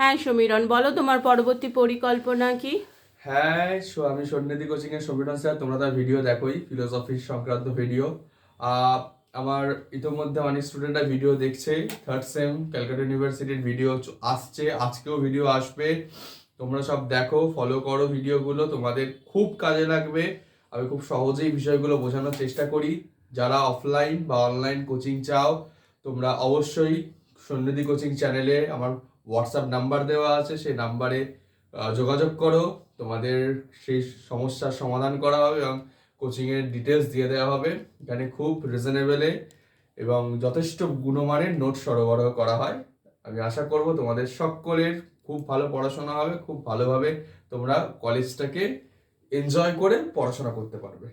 হ্যাঁ সমীরণ, বলো তোমার পরবর্তী পরিকল্পনা কি? হ্যাঁ, আমি সন্ন্যাদি কোচিং এর সমীরণ স্যার। তোমরা তার ভিডিও দেখোই, ফিলোসফি সংক্রান্ত ভিডিও। আমার ইতোমধ্যে অনেক স্টুডেন্টরা ভিডিও দেখছে। থার্ড সেম ক্যালকাটা ইউনিভার্সিটির ভিডিও আসছে, আজকেও ভিডিও আসবে। তোমরা সব দেখো, ফলো করো ভিডিওগুলো, তোমাদের খুব কাজে লাগবে। আমি খুব সহজেই বিষয়গুলো বোঝানোর চেষ্টা করি। যারা অফলাইন বা অনলাইন কোচিং চাও, তোমরা অবশ্যই সন্ন্যাদি কোচিং চ্যানেলে আমার হোয়াটসঅ্যাপ নাম্বার দেওয়া আছে, সেই নাম্বারে যোগাযোগ করো। তোমাদের সেই সমস্যার সমাধান করা হবে এবং কোচিংয়ের ডিটেলস দিয়ে দেওয়া হবে। এখানে খুব রিজনেবলে এবং যথেষ্ট গুণমানের নোট সরবরাহ করা হয়। আমি আশা করব তোমাদের সকলের খুব ভালো পড়াশোনা হবে, খুব ভালোভাবে তোমরা কলেজটাকে এনজয় করে পড়াশোনা করতে পারবে।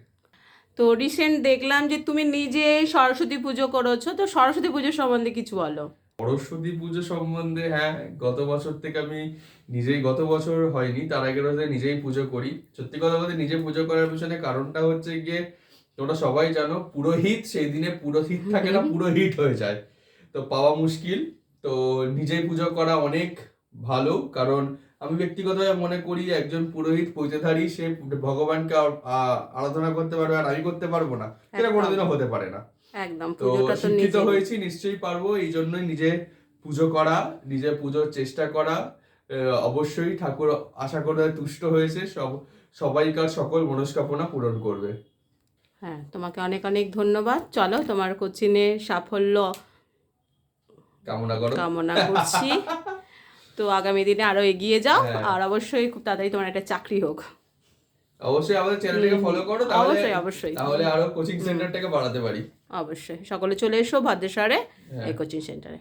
তো রিসেন্ট দেখলাম যে তুমি নিজে সরস্বতী পুজো করেছো, তো সরস্বতী পুজো সম্বন্ধে কিছু বলো। সরস্বতী পুজো সম্বন্ধে, হ্যাঁ, গত বছর থেকে আমি নিজেই, গত বছর হয়নি, তার আগের বছর নিজেই পুজো করি। সত্যি কথা বলতে নিজে পুজো করার পিছনে কারণটা হচ্ছে গিয়ে, তোমরা সবাই জানো পুরোহিত সেই দিনে পুরোহিত থাকে না, পুরোহিত হয়ে যায়, তো পাওয়া মুশকিল। তো নিজেই পুজো করা অনেক ভালো, কারণ আমি ব্যক্তিগতভাবে মনে করি একজন পুরোহিত পৈতেধারী, সে ভগবানকে আরাধনা করতে পারবে আর আমি করতে পারবো না, সেটা কোনোদিনও হতে পারে না। একদম, তো পুজোটা তো শিক্ষিত নিজে। হয়েছি, নিশ্চয়ই পারবো। এই জন্যই নিজে পুজো করা, নিজে পুজোর চেষ্টা করা। অবশ্যই ঠাকুর আশা করে তুষ্ট হয়েছে, সবাইকার সকল মনস্কামনা পূরণ করবে। হ্যাঁ, তোমাকে অনেক অনেক ধন্যবাদ। চলো, তোমার কোচিংয়ে সাফল্য কামনা করো। কামনা করছি। তো আগামী দিনে আরো এগিয়ে যাও, হ্যাঁ, আর অবশ্যই খুব তাড়াতাড়ি তোমার একটা চাকরি হোক। অবশ্যই আমাদের চ্যানেলটাকে ফলো করো, তাহলে অবশ্যই অবশ্যই তাহলে আরো কোচিং সেন্টারটাকে বাড়াতে পারি। অবশ্যই সকলে চলে এসো ভদ্রেশ্বরে হ্যাঁ। এই কোচিং সেন্টারে।